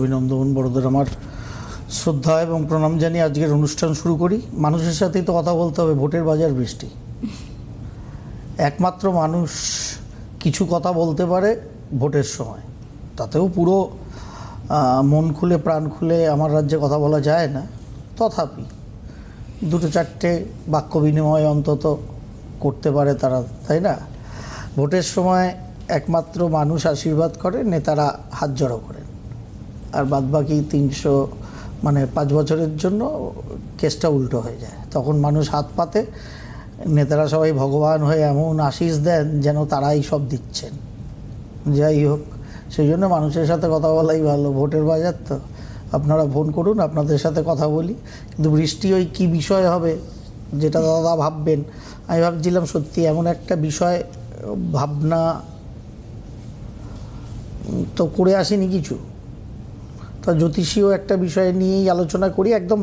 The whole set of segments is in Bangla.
অভিনন্দন বড়দের আমার শ্রদ্ধা এবং প্রণাম জানিয়ে আজকের অনুষ্ঠান শুরু করি। মানুষের সাথেই তো কথা বলতে হবে। ভোটের বাজার বৃষ্টি, একমাত্র মানুষ কিছু কথা বলতে পারে ভোটের সময়, তাতেও পুরো মন খুলে প্রাণ খুলে আমার রাজ্যে কথা বলা যায় না। তথাপি দুটো চারটে বাক্য বিনিময় অন্তত করতে পারে তারা, তাই না? ভোটের সময় একমাত্র মানুষ আশীর্বাদ করে, নেতারা হাত জড়ো করেন, আর বাদবাকি 5 বছরের জন্য কেসটা উল্টো হয়ে যায়। তখন মানুষ হাত পাতে, নেতারা সবাই ভগবান হয়ে এমন আশীষ দেন যেন তারাই সব দিচ্ছেন। যাই হোক, সেই জন্য মানুষের সাথে কথা বলাই ভালো। ভোটের বাজার তো, আপনারা ফোন করুন, আপনাদের সাথে কথা বলি। কিন্তু বৃষ্টি ওই কী বিষয় হবে যেটা দাদা ভাববেন, আমি ভাবছিলাম সত্যি এমন একটা বিষয় ভাবনা তো করে আসেনি কিছু। তা জ্যোতিষীয় একটা বিষয় নিয়েই আলোচনা করি, একদম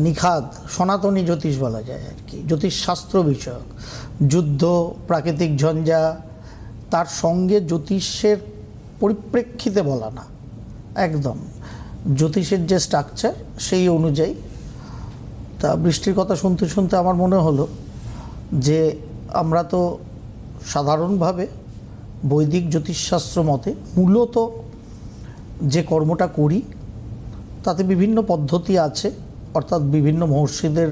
নিখাদ সনাতনী জ্যোতিষ বলা যায় আর কি, জ্যোতিষশাস্ত্র বিষয়ক। যুদ্ধ, প্রাকৃতিক ঝঞ্ঝা, তার সঙ্গে জ্যোতিষের পরিপ্রেক্ষিতে বলা না, একদম জ্যোতিষের যে স্ট্রাকচার সেই অনুযায়ী। তা বৃষ্টির কথা শুনতে শুনতে আমার মনে হলো যে আমরা তো সাধারণভাবে বৈদিক জ্যোতিষশাস্ত্র মতে মূলত যে কর্মটা করি তাতে বিভিন্ন পদ্ধতি আছে, অর্থাৎ বিভিন্ন মহর্ষিদের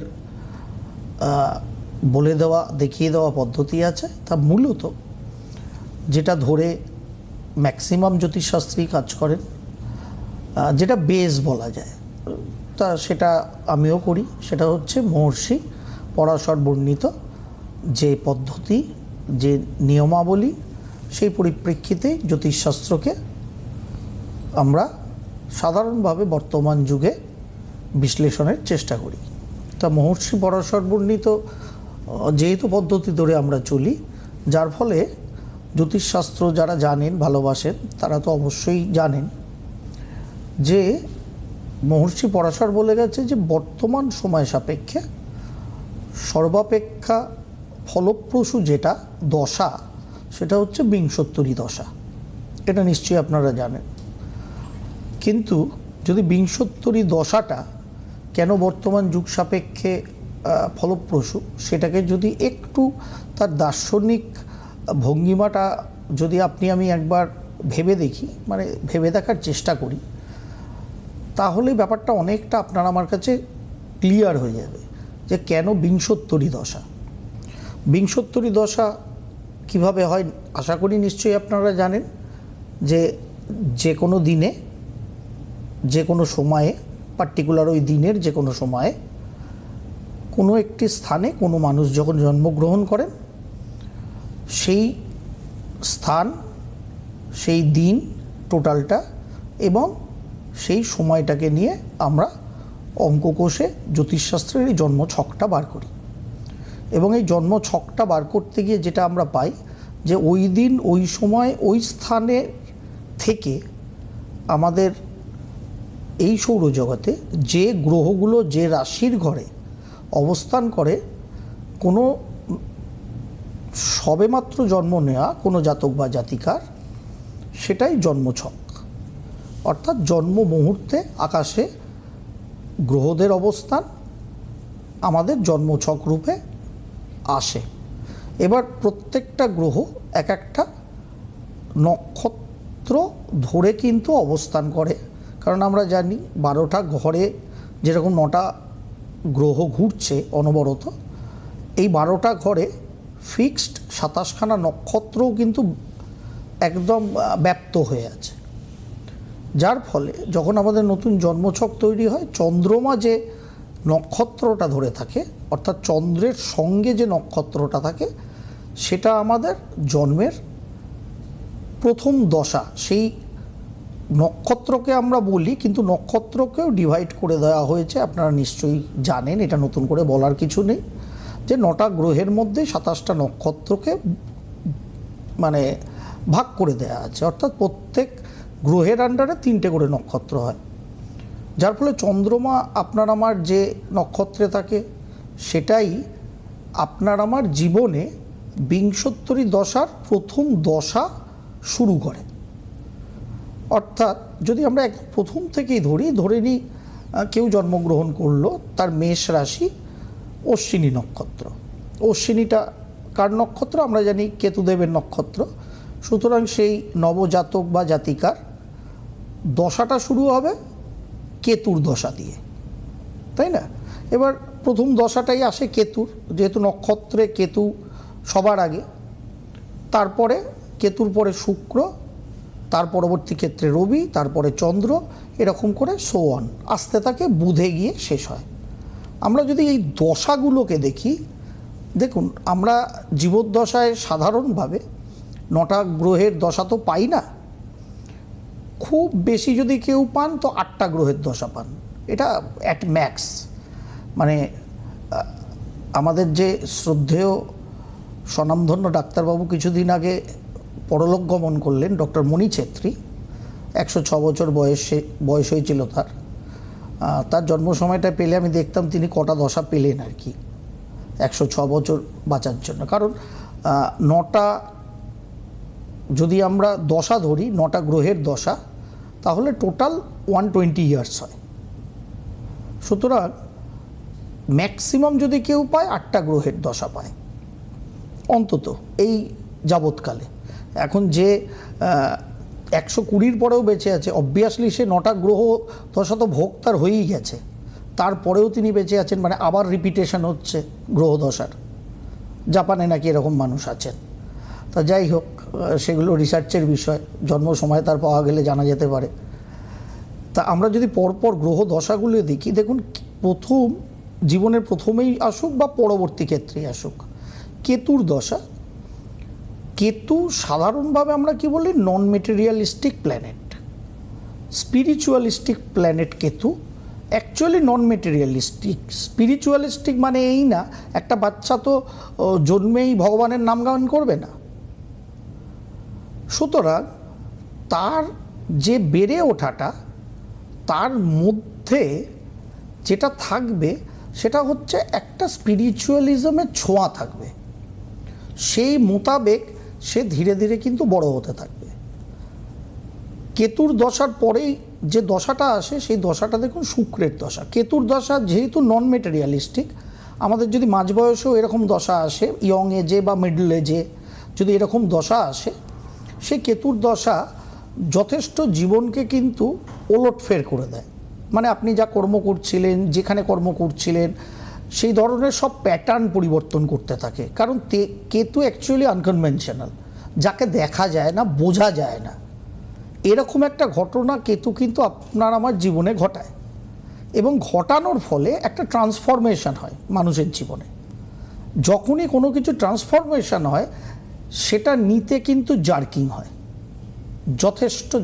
বলে দেওয়া, দেখিয়ে দেওয়া পদ্ধতি আছে। তা মূলত যেটা ধরে ম্যাক্সিমাম জ্যোতিষশাস্ত্রী কাজ করেন, যেটা বেস বলা যায়, তা সেটা আমিও করি। সেটা হচ্ছে মহর্ষি পরাশর বর্ণিত যে পদ্ধতি, যে নিয়মাবলী, সেই পরিপ্রেক্ষিতে জ্যোতিষশাস্ত্রকে আমরা সাধারণভাবে বর্তমান যুগে বিশ্লেষণের চেষ্টা করি। তা মহর্ষি পরাশর বর্ণিত যেহেতু পদ্ধতি ধরে আমরা চলি, যার ফলে জ্যোতিষশাস্ত্র যারা জানেন, ভালোবাসেন, তারা তো অবশ্যই জানেন যে মহর্ষি পরাশর বলে গেছে যে বর্তমান সময় সাপেক্ষে সর্বাপেক্ষা ফলপ্রসূ যেটা দশা, সেটা হচ্ছে বিংশোত্তরী দশা। এটা নিশ্চয়ই আপনারা জানেন। কিন্তু যদি বিংশোত্তরী দশাটা কেন বর্তমান যুগ সাপেক্ষে ফলপ্রসূ, সেটাকে যদি একটু তার দার্শনিক ভঙ্গিমাটা যদি আমি একবার ভেবে দেখি, ভেবে দেখার চেষ্টা করি, তাহলে ব্যাপারটা অনেকটা আপনার আমার কাছে ক্লিয়ার হয়ে যাবে যে কেন বিংশোত্তরী দশা। বিংশোত্তরী দশা কিভাবে হয় আশা করি নিশ্চয়ই আপনারা জানেন যে যে কোনো দিনে, যে কোনো সময়ে, পার্টিকুলার ওই দিনের যে কোনো সময়ে কোনো একটি স্থানে কোনো মানুষ যখন জন্মগ্রহণ করেন, সেই স্থান, সেই দিন টোটালটা এবং সেই সময়টাকে নিয়ে আমরা অঙ্ককোষে জ্যোতিষশাস্ত্রের এই জন্মছকটা বার করি। এবং এই জন্মছকটা বার করতে গিয়ে যেটা আমরা পাই যে ওই দিন, ওই সময়, ওই স্থানে থেকে আমাদের এই সৌরজগতে যে গ্রহগুলো যে রাশির ঘরে অবস্থান করে, কোনো সবেমাত্র জন্ম নেওয়া কোনো জাতক বা জাতিকার, সেটাই জন্মছক। অর্থাৎ জন্ম মুহূর্তে আকাশে গ্রহদের অবস্থান আমাদের জন্মছক রূপে আসে। এবার প্রত্যেকটা গ্রহ এক একটা নক্ষত্র ধরে কিন্তু অবস্থান করে। কারণ আমরা জানি 12টা ঘরে যেরকম 9টা গ্রহ ঘুরছে অনবরত, এই 12টা ঘরে ফিক্সড 27খানা নক্ষত্রও কিন্তু একদম ব্যাপ্ত হয়ে আছে। যার ফলে যখন আমাদের নতুন জন্মছক তৈরি হয়, চন্দ্রমা যে নক্ষত্রটা ধরে থাকে, অর্থাৎ চন্দ্রের সঙ্গে যে নক্ষত্রটা থাকে, সেটা আমাদের জন্মের প্রথম দশা। সেই নক্ষত্রকে আমরা বলি, কিন্তু নক্ষত্রকেও ডিভাইড করে দেওয়া হয়েছে। আপনারা নিশ্চয়ই জানেন, এটা নতুন করে বলার কিছু নেই, যে 9টা গ্রহের মধ্যে 27টা নক্ষত্রকে ভাগ করে দেওয়া আছে। অর্থাৎ প্রত্যেক গ্রহের আন্ডারে 3টে করে নক্ষত্র হয়। যার ফলে চন্দ্রমা আপনার আমার যে নক্ষত্রে থাকে, সেটাই আপনার আমার জীবনে বিংশোত্তরী দশার প্রথম দশা শুরু করে। অর্থাৎ যদি আমরা প্রথম থেকেই ধরে নিই কেউ জন্মগ্রহণ করলো, তার মেষ রাশি, অশ্বিনী নক্ষত্র। অশ্বিনীটা কার নক্ষত্র? আমরা জানি কেতুদেবের নক্ষত্র। সুতরাং সেই নবজাতক বা জাতিকার দশাটা শুরু হবে কেতুর দশা দিয়ে, তাই না? এবার প্রথম দশাটাই আসে কেতুর, যেহেতু নক্ষত্রে কেতু সবার আগে, তারপরে কেতুর পরে শুক্র, তার পরবর্তী ক্ষেত্রে রবি, তারপরে চন্দ্র, এরকম করে সোয়ান আসতে থাকে, বুধে গিয়ে শেষ হয়। আমরা যদি এই দশাগুলোকে দেখি, দেখুন আমরা জীবদ্দশায় সাধারণভাবে 9টা গ্রহের দশা তো পাই না, খুব বেশি যদি কেউ পান তো 8টা গ্রহের দশা পান, এটা অ্যাট ম্যাক্স। মানে আমাদের যে শ্রদ্ধেয় স্বনামধন্য ডাক্তারবাবু কিছুদিন আগে পরলোক গমন করলেন, ডক্টর মণি ছেত্রী, 106 বছর বয়স হয়েছিল তার জন্ম সময়টা পেলে আমি দেখতাম তিনি কটা দশা পেলেন আর কি 106 বছর বাঁচার জন্য। কারণ 9টা যদি আমরা দশা ধরি, 9টা গ্রহের দশা, তাহলে টোটাল 120 ইয়ার্স হয়। সুতরাং ম্যাক্সিমাম যদি কেউ পায় 8টা গ্রহের দশা পায় অন্তত এই যাবৎকালে। এখন যে 120-র পরেও বেঁচে আছে, অবভিয়াসলি সে 9টা গ্রহ দশা তো ভোগ তার হয়েই গেছে, তারপরেও তিনি বেঁচে আছেন, মানে আবার রিপিটেশন হচ্ছে গ্রহ দশার। জাপানে নাকি এরকম মানুষ আছেন। তা যাই হোক, সেগুলো রিসার্চের বিষয়, জন্ম সময় তার পাওয়া গেলে জানা যেতে পারে। তা আমরা যদি পরপর গ্রহ দশাগুলো দেখি, দেখুন প্রথম জীবনের প্রথমেই আসুক বা পরবর্তী ক্ষেত্রেই আসুক, কেতুর দশা। কেতু সাধারণভাবে আমরা কি বলি, non materialistic planet, spiritualistic planet Ketu. Actually non materialistic. Spiritualistic মানে এই না একটা বাচ্চা তো জন্মেই ভগবানের নাম গান করবে না। সুতরাং তার যে বেড়ে ওঠাটা, তার মধ্যে যেটা থাকবে সেটা হচ্ছে একটা স্পিরিচুয়ালিজমের ছোঁয়া থাকবে। সেই মোতাবেক সে ধীরে ধীরে কিন্তু বড় হতে থাকবে। কেতুর দশার পরেই যে দশাটা আসে, সেই দশাটা দেখুন শুক্রের দশা। কেতুর দশা যেহেতু নন মেটেরিয়ালিস্টিক, আমাদের যদি মাঝ বয়সেও এরকম দশা আসে, ইয়ং এজে বা মিডল এজে যদি এরকম দশা আসে, সেই কেতুর দশা যথেষ্ট জীবনকে কিন্তু ওলটফের করে দেয়। মানে আপনি যা কর্ম করছিলেন, যেখানে কর্ম করছিলেন, সেই ধরনের সব প্যাটার্ন পরিবর্তন করতে থাকে। কারণ কেতু অ্যাকচুয়ালি আনকনভেনশনাল, যাকে দেখা যায় না, বোঝা যায় না, এরকম একটা ঘটনা কেতু কিন্তু আপনার আমার জীবনে ঘটায়, এবং ঘটানোর ফলে একটা ট্রান্সফরমেশন হয় মানুষের জীবনে। যখনই কোনো কিছু ট্রান্সফরমেশন হয়, সেটা নিতে কিন্তু জার্কিং হয়,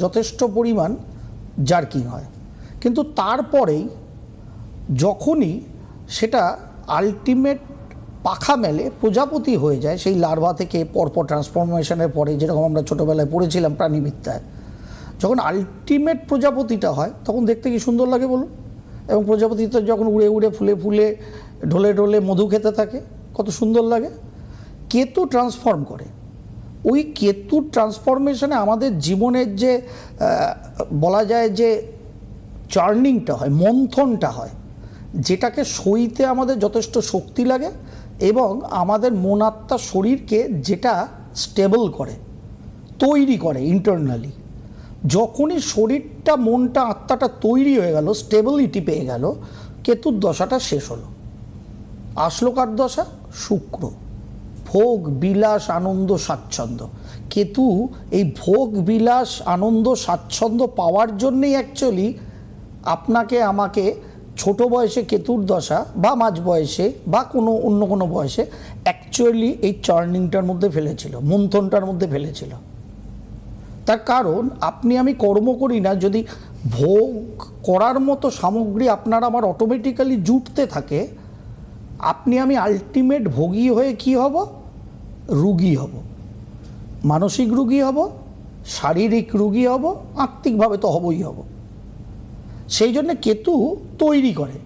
যথেষ্ট পরিমাণ জার্কিং হয়। কিন্তু তারপরেই যখনই সেটা আলটিমেট পাখা মেলে, প্রজাপতি হয়ে যায়, সেই লার্ভা থেকে পরপর ট্রান্সফরমেশনের পরে, যেরকম আমরা ছোটোবেলায় পড়েছিলাম প্রাণীবিদ্যায়, যখন আলটিমেট প্রজাপতিটা হয় তখন দেখতে কি সুন্দর লাগে বলুন। এবং প্রজাপতিটা যখন উড়ে উড়ে ফুলে ফুলে ঢলে ঢলে মধু খেতে থাকে, কত সুন্দর লাগে। কেতু ট্রান্সফর্ম করে। ওই কেতুর ট্রান্সফরমেশনে আমাদের জীবনের যে বলা যায় যে চার্নিংটা হয়, মন্থনটা হয়, যেটাকে সইতে আমাদের যথেষ্ট শক্তি লাগে, এবং আমাদের মন আত্মা শরীরকে যেটা স্টেবল করে, তৈরি করে ইন্টারনালি। যখনই শরীরটা, মনটা, আত্মাটা তৈরি হয়ে গেল, স্টেবিলিটি পেয়ে গেল, কেতুর দশাটা শেষ হলো। আসলো কার দশা? শুক্র। ভোগ বিলাস আনন্দ স্বাচ্ছন্দ্য। কেতু এই ভোগ বিলাস আনন্দ স্বাচ্ছন্দ্য পাওয়ার জন্যেই অ্যাকচুয়ালি আপনাকে আমাকে ছোট বয়সে কেতুর দশা বা মাঝ বয়সে বা অন্য কোনো বয়সে অ্যাকচুয়ালি এই চার্নিংটার মধ্যে ফেলেছিল, মন্থনটার মধ্যে ফেলেছিল। তার কারণ আপনি আমি কর্ম করি না, যদি ভোগ করার মতো সামগ্রী আপনার আমার অটোমেটিক্যালি জুটতে থাকে, আপনি আমি আলটিমেট ভোগী হয়ে কি হব? রুগী হব, মানসিক রুগী হব, শারীরিক রুগী হব, আত্মিকভাবে তো হবই হব। সেই জন্য কেতু তৈরি করে,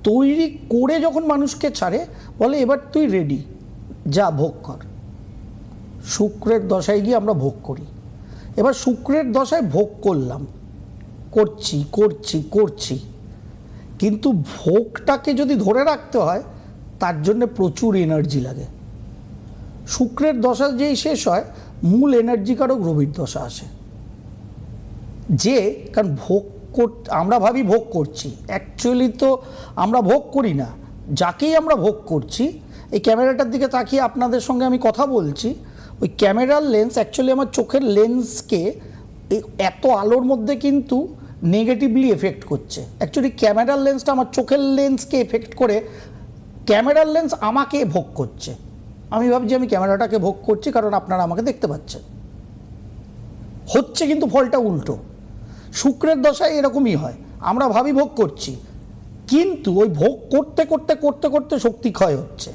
তৈরি করে যখন মানুষকে ছাড়ে, বলে এবার তুই রেডি, যা ভোগ কর। শুক্রের দশায় গিয়ে আমরা ভোগ করি, এবার শুক্রের দশায় ভোগ করলাম, করছি করছি করছি, কিন্তু ভোগটাকে যদি ধরে রাখতে হয় তার জন্য প্রচুর এনার্জি লাগে। শুক্রের দশা যেই শেষ হয়, মূল এনার্জি কারক রবির দশা আসে। যে কারণ আমরা ভাবি ভোগ করছি, অ্যাকচুয়ালি তো আমরা ভোগ করি না। যাকেই আমরা ভোগ করছি, এই ক্যামেরাটার দিকে তাকিয়ে আপনাদের সঙ্গে আমি কথা বলছি, ওই ক্যামেরার লেন্স অ্যাকচুয়ালি আমার চোখের লেন্সকে এত আলোর মধ্যে কিন্তু নেগেটিভলি এফেক্ট করছে। অ্যাকচুয়ালি ক্যামেরার লেন্সটা আমার চোখের লেন্সকে এফেক্ট করে ক্যামেরার লেন্স আমাকে ভোগ করছে। আমি ভাবছি আমি ক্যামেরাটাকে ভোগ করছি কারণ আপনারা আমাকে দেখতে পাচ্ছেন, হচ্ছে কিন্তু ফলটা উল্টো। শুক্রের দশায় এরকমই হয়, আমরা ভাবি ভোগ করছি, কিন্তু ওই ভোগ করতে করতে করতে করতে শক্তি ক্ষয় হচ্ছে।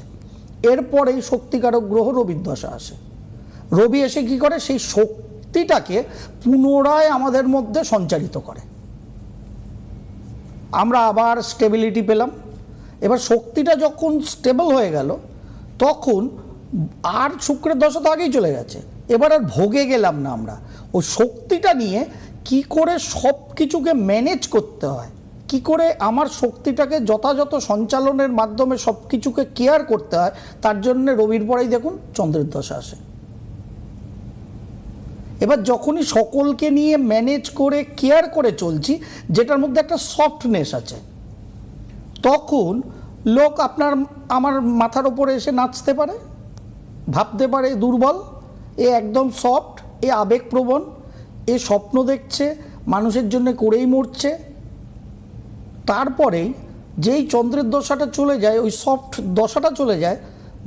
এরপরেই শক্তিকারক গ্রহ রবির দশা আসে। রবি এসে কি করে, সেই শক্তিটাকে পুনরায় আমাদের মধ্যে সঞ্চারিত করে, আমরা আবার স্টেবিলিটি পেলাম। এবার শক্তিটা যখন স্টেবল হয়ে গেল, তখন আর শুক্রের দশা তো আগেই চলে গেছে, এবার আর ভোগে গেলাম না আমরা। ওই শক্তিটা নিয়ে কি করে সব কিছুকে ম্যানেজ করতে হয়, কি করে আমার শক্তিটাকে যথাযথ সঞ্চালনের মাধ্যমে সব কিছুকে কেয়ার করতে হয়, তার জন্য রবির পরেই দেখুন চন্দ্রের দশা আসে। এবার যখনই সকলকে নিয়ে ম্যানেজ করে কেয়ার করে চলছি, যেটার মধ্যে একটা সফটনেস আছে, তখন লোক আমার মাথার ওপরে এসে নাচতে পারে, ভাবতে পারে দুর্বল, এ একদম সফট, এ আবেগপ্রবণ, এ স্বপ্ন দেখছে, মানুষের জন্য করেই মরছে। তারপরেই যেই চন্দ্রের দশাটা চলে যায়, ওই সফট দশাটা চলে যায়,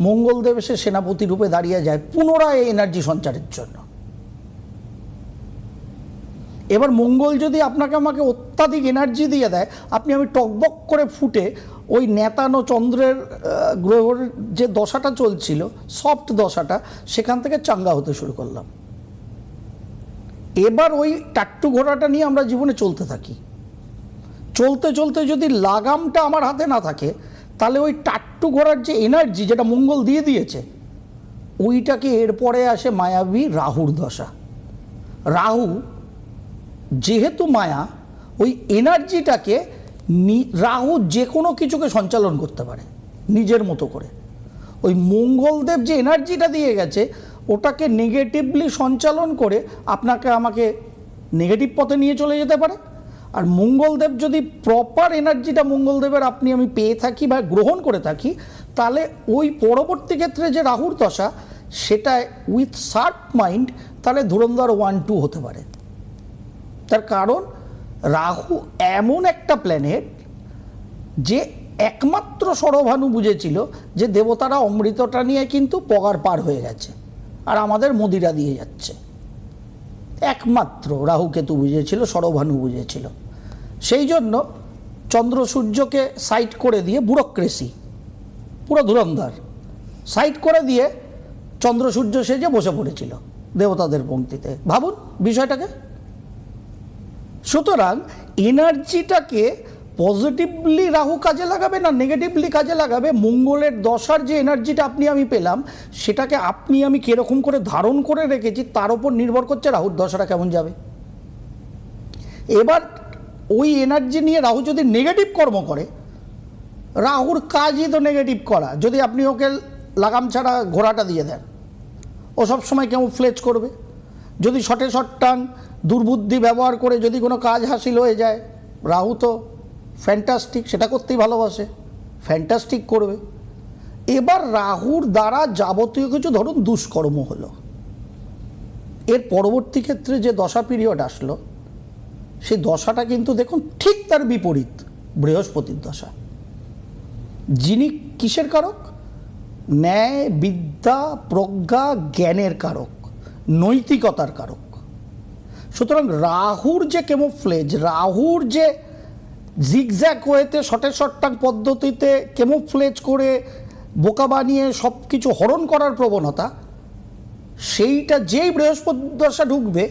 মঙ্গলদেব এসে সেনাপতি রূপে দাঁড়িয়ে যায় পুনরায় এনার্জি সঞ্চারের জন্য। এবার মঙ্গল যদি আপনাকে আমাকে অত্যাধিক এনার্জি দিয়ে দেয়, আমি টকবক করে ফুটে ওই নেতানো চন্দ্রের গ্রহের যে দশাটা চলছিল, সফট দশাটা, সেখান থেকে চাঙ্গা হতে শুরু করলাম। এবার ওই টাট্টু ঘোড়াটা নিয়ে আমরা জীবনে চলতে থাকি। চলতে চলতে যদি লাগামটা আমার হাতে না থাকে, তাহলে ওই টাট্টু ঘোড়ার যে এনার্জি, যেটা মঙ্গল দিয়ে দিয়েছে, ওইটাকে এরপরে আসে মায়াবী রাহুর দশা। রাহু যেহেতু মায়া, ওই এনার্জিটাকে রাহু যে কোনো কিছুকে সঞ্চালন করতে পারে নিজের মতো করে। ওই মঙ্গলদেব যে এনার্জিটা দিয়ে গেছে, ওটাকে নেগেটিভলি সঞ্চালন করে আপনাকে আমাকে নেগেটিভ পথে নিয়ে চলে যেতে পারে। আর মঙ্গলদেব যদি প্রপার এনার্জিটা মঙ্গলদেবের আমি পেয়ে থাকি বা গ্রহণ করে থাকি, তাহলে ওই পরবর্তী ক্ষেত্রে যে রাহুর দশা, সেটা উইথ শার্প মাইন্ড তাহলে ধুরন্ধর 1-2 হতে পারে। তার কারণ রাহু এমন একটা প্ল্যানেট যে একমাত্র সরভানু বুঝেছিল যে দেবতারা অমৃতটা নিয়ে কিন্তু পগার পার হয়ে গেছে আর আমাদের মদিরা দিয়ে যাচ্ছে। একমাত্র রাহু কেতু বুঝেছিল, সরভানু বুঝেছিল। সেই জন্য চন্দ্র সূর্যকে সাইড করে দিয়ে ব্যুরোক্রেসি, পুরো ধুরন্ধর সাইড করে দিয়ে চন্দ্র সূর্য সেজে বসে পড়েছিল দেবতাদের পংক্তিতে। ভাবুন বিষয়টাকে। সুতরাং এনার্জিটাকে পজিটিভলি রাহু কাজে লাগাবে না নেগেটিভলি কাজে লাগাবে, মঙ্গলের দশার যে এনার্জিটা আমি পেলাম, সেটাকে আমি কীরকম করে ধারণ করে রেখেছি তার উপর নির্ভর করছে রাহুর দশাটা কেমন যাবে। এবার ওই এনার্জি নিয়ে রাহু যদি নেগেটিভ কর্ম করে, রাহুর কাজই তো নেগেটিভ করা। যদি আপনি ওকে লাগাম ছাড়া ঘোড়াটা দিয়ে দেন, ও সবসময় কেমন ফ্লেজ করবে। যদি শটে শটটাং দুর্বুদ্ধি ব্যবহার করে যদি কোনো কাজ হাসিল হয়ে যায়, রাহু তো ফ্যান্টাস্টিক, সেটা করতেই ভালোবাসে, ফ্যান্টাস্টিক করবে। এবার রাহুর দ্বারা যাবতীয় কিছু ধরুন দুষ্কর্ম হলো, এর পরবর্তী ক্ষেত্রে যে দশা পিরিয়ড আসলো, সেই দশাটা কিন্তু দেখুন ঠিক তার বিপরীত বৃহস্পতির দশা, যিনি কিসের কারক? ন্যায়, বিদ্যা, প্রজ্ঞা, জ্ঞানের কারক, নৈতিকতার কারক। সুতরাং রাহুর যে কেমোফ্লেজ, রাহুর যে জিগজ্যাগ ওয়েতে শটে শটটাং পদ্ধতিতে কেমোফ্লেজ করে বোকা বানিয়ে সব কিছু হরণ করার প্রবণতা, সেইটা যেই বৃহস্পতি দশা ঢুকবে,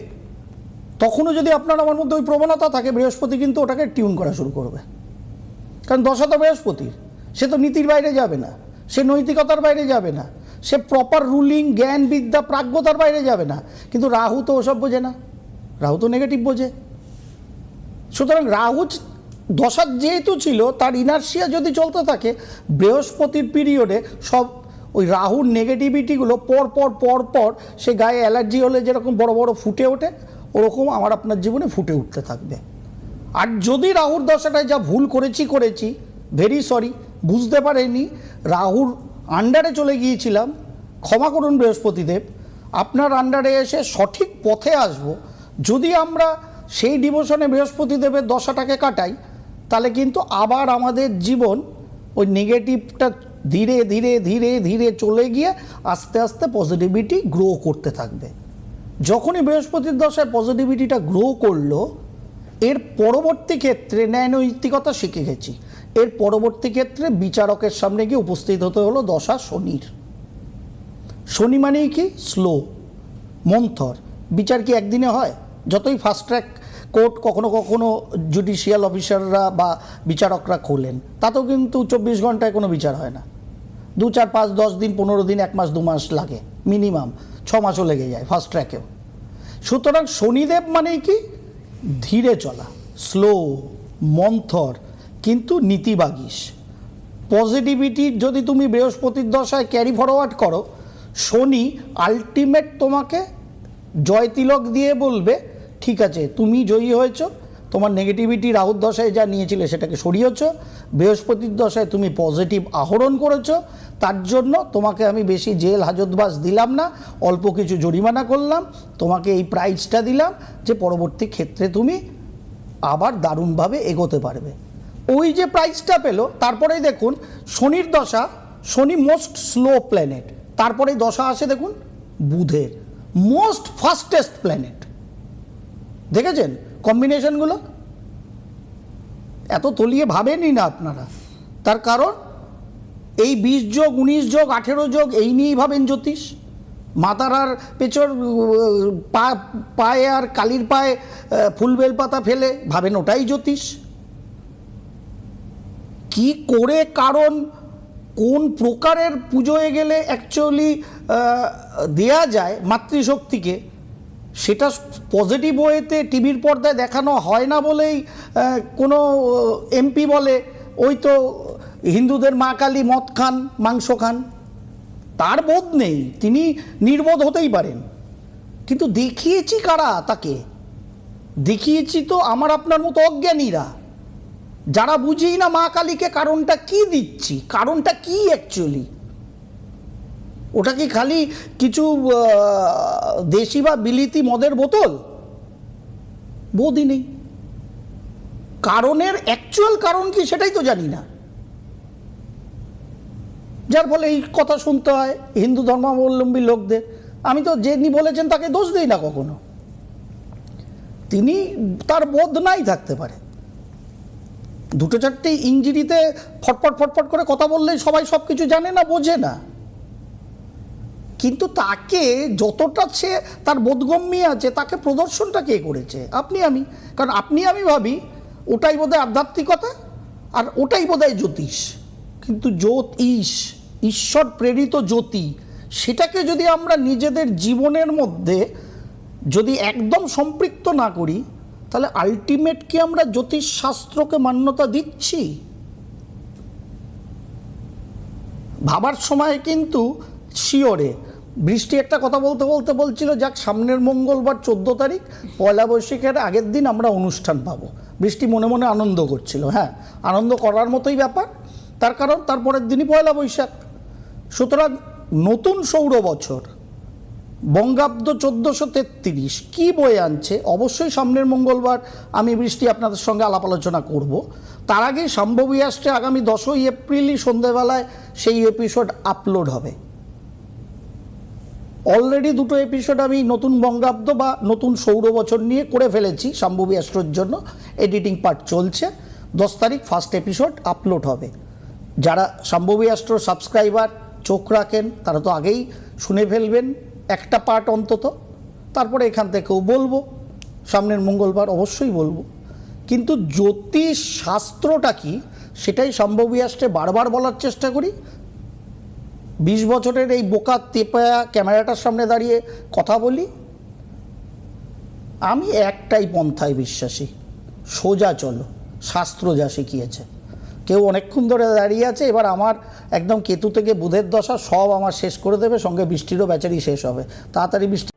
তখনও যদি আপনার আমার মধ্যে ওই প্রবণতা থাকে, বৃহস্পতি কিন্তু ওটাকে টিউন করা শুরু করবে। কারণ দশা তো বৃহস্পতির, সে তো নীতির বাইরে যাবে না, সে নৈতিকতার বাইরে যাবে না, সে প্রপার রুলিং, জ্ঞান, বিদ্যা, প্রাজ্ঞতার বাইরে যাবে না। কিন্তু রাহু তো ওসব বোঝে না। রাহু তো নেগেটিভ বোঝে। সুতরাং রাহু দশা যেহেতু ছিল, তার ইনার্শিয়া যদি চলতে থাকে, বৃহস্পতির পিরিয়ডে সব ওই রাহুর নেগেটিভিটিগুলো পর পর পর পর সে গায়ে অ্যালার্জি হলে যেরকম বড় বড় ফুটে ওঠে, ওরকম আমার আপনার জীবনে ফুটে উঠতে থাকবে। আর যদি রাহুর দশাটায় যা ভুল করেছি ভেরি সরি, বুঝতে পারিনি, রাহুর আন্ডারে চলে গিয়েছিলাম, ক্ষমা করুন বৃহস্পতিদেব, আপনার আন্ডারে এসে সঠিক পথে আসব। যদি আমরা সেই ডিভোশনে বৃহস্পতিদেবের দশাটাকে কাটাই, তাহলে কিন্তু আবার আমাদের জীবন ওই নেগেটিভটা ধীরে ধীরে ধীরে ধীরে চলে গিয়ে আস্তে আস্তে পজিটিভিটি গ্রো করতে থাকবে। যখনই বৃহস্পতির দশায় পজিটিভিটিটা গ্রো করলো, এর পরবর্তী ক্ষেত্রে ন্যায়নৈতিকতা শিখে গেছি, এর পরবর্তী ক্ষেত্রে বিচারকের সামনে গিয়ে উপস্থিত হতে হলো দশা শনির। শনি মানেই কি? স্লো, মন্থর। বিচার কি একদিনে হয়? যতই ফাস্ট ট্র্যাক কোর্ট কখনো কখনো জুডিশিয়াল অফিসাররা বা বিচারকরা খোলেন, তাতেও কিন্তু 24 ঘন্টায় কোনো বিচার হয় না। 2, 4, 5, 10 দিন, 15 দিন, 1 মাস, 2 মাস লাগে, মিনিমাম 6 মাসও লেগে যায় ফাস্ট ট্র্যাকেও। সুতরাং শনিদেব মানেই কি? ধীরে চলা, স্লো, মন্থর, কিন্তু নীতিবাগীশ। পজিটিভিটি যদি তুমি বৃহস্পতির দশায় ক্যারি ফরওয়ার্ড করো, শনি আলটিমেট তোমাকে জয় তিলক দিয়ে বলবে, ঠিক আছে, তুমি জয়ী হয়েছ, তোমার নেগেটিভিটি রাহুর দশায় যা নিয়েছিলে সেটাকে সরিয়েছ, বৃহস্পতির দশায় তুমি পজিটিভ আহরণ করেছো, তার জন্য তোমাকে আমি বেশি জেল হাজতবাস দিলাম না, অল্প কিছু জরিমানা করলাম, তোমাকে এই প্রাইজটা দিলাম যে পরবর্তী ক্ষেত্রে তুমি আবার দারুণভাবে এগোতে পারবে। ওই যে প্রাইজটা পেলো, তারপরেই দেখুন শনির দশা, শনি মোস্ট স্লো প্ল্যানেট, তারপরেই দশা আসে দেখুন বুধের, মোস্ট ফাস্টেস্ট প্ল্যানেট। দেখেছেন কম্বিনেশনগুলো? এত তলিয়ে ভাবেনই না আপনারা। তার কারণ এই 20 যোগ 19 যোগ 18 যোগ এই নিয়েই ভাবেন জ্যোতিষ। মাতারার পেছর পায়ে আর কালির পায়ে ফুলবেল পাতা ফেলে ভাবেন ওটাই জ্যোতিষ। কি করে, কারণ কোন প্রকারের পুজোয় গেলে অ্যাকচুয়ালি দেয়া যায় মাতৃশক্তিকে, সেটা পজিটিভ ওয়েতে টিভির পর্দায় দেখানো হয় না বলেই কোনো এমপি বলে ওই তো হিন্দুদের মা কালী মদ খান, মাংস খান। তার বোধ নেই, তিনি নির্বোধ হতেই পারেন, কিন্তু দেখিয়েছি কারা তাকে? দেখিয়েছি তো আমার আপনার মতো অজ্ঞানীরা, যারা বুঝেই না মা কালীকে কারণটা কি দিচ্ছি, কারণটা কি অ্যাকচুয়ালি। ওটা কি খালি কিছু দেশি বা বিলিতি মদের বোতল? বোধই নেই। কারণের অ্যাকচুয়াল কারণ কি সেটাই তো জানি না, যার ফলে এই কথা শুনতে হয় হিন্দু ধর্মাবলম্বী লোকদের। আমি তো যিনি বলেছেন তাকে দোষ দিই না কখনো, তিনি তার বোধ নাই থাকতে পারে। 2-4টে ইঞ্জিরিতে ফটফট ফটফট করে কথা বললেই সবাই সব কিছু জানে না, বোঝে না। কিন্তু তাকে যতটা সে তার বোধগম্যী আছে, তাকে প্রদর্শনটা কে করেছে? আপনি আমি। কারণ আপনি আমি ভাবি ওটাই বোধহয় আধ্যাত্মিকতা আর ওটাই বোধহয় জ্যোতিষ। কিন্তু জ্যোতিষ, ঈশ্বর প্রেরিত জ্যোতি, সেটাকে যদি আমরা নিজেদের জীবনের মধ্যে যদি একদম সম্পৃক্ত না করি, তাহলে আলটিমেট কি আমরা জ্যোতিষ শাস্ত্রকে মান্যতা দিচ্ছি? ভাবার সময় কিন্তু শিওরে বৃষ্টি একটা কথা বলতে বলতে বলছিল, যাক সামনের মঙ্গলবার 14 তারিখ পয়লা বৈশাখের আগের দিন আমরা অনুষ্ঠান পাবো। বৃষ্টি মনে মনে আনন্দ করছিল। হ্যাঁ, আনন্দ করার মতোই ব্যাপার, তার কারণ তারপরের দিনই পয়লা বৈশাখ। সুতরাং নতুন সৌর বছর বঙ্গাব্দ 1433 কি বয়ে আনছে, অবশ্যই সামনের মঙ্গলবার আমি বৃষ্টি আপনাদের সঙ্গে আলাপ আলোচনা করব। তার আগেই সম্ভবী আসছে আগামী 10ই এপ্রিলই সন্ধ্যেবেলায় সেই এপিসোড আপলোড হবে। অলরেডি 2টো এপিসোড আমি নতুন বঙ্গাব্দ বা নতুন সৌর বছর নিয়ে করে ফেলেছি সম্ভবী অ্যাস্ট্রোর জন্য, এডিটিং পার্ট চলছে। 10 তারিখ ফার্স্ট এপিসোড আপলোড হবে। যারা সম্ভবী অ্যাস্ট্রোর সাবস্ক্রাইবার চোখ রাখেন তারা তো আগেই শুনে ফেলবেন একটা পার্ট অন্তত। তারপরে এখান থেকেও বলবো, সামনের মঙ্গলবার অবশ্যই বলবো। কিন্তু জ্যোতিষ শাস্ত্রটা কি সেটাই সম্ভবী অ্যাস্ট্রে বারবার বলার চেষ্টা করি। 20 বছরের এই বোকা তেপায়া ক্যামেরাটার সামনে দাঁড়িয়ে কথা বলি, আমি একটাই পন্থায় বিশ্বাসী, সোজা চলো, শাস্ত্র যা শিখিয়েছে। কেউ অনেকক্ষণ ধরে দাঁড়িয়ে আছে, এবার আমার একদম কেতু থেকে বুধের দশা সব আমার শেষ করে দেবে, সঙ্গে বৃষ্টিরও বেচারি শেষ হবে, তাড়াতাড়ি বৃষ্টি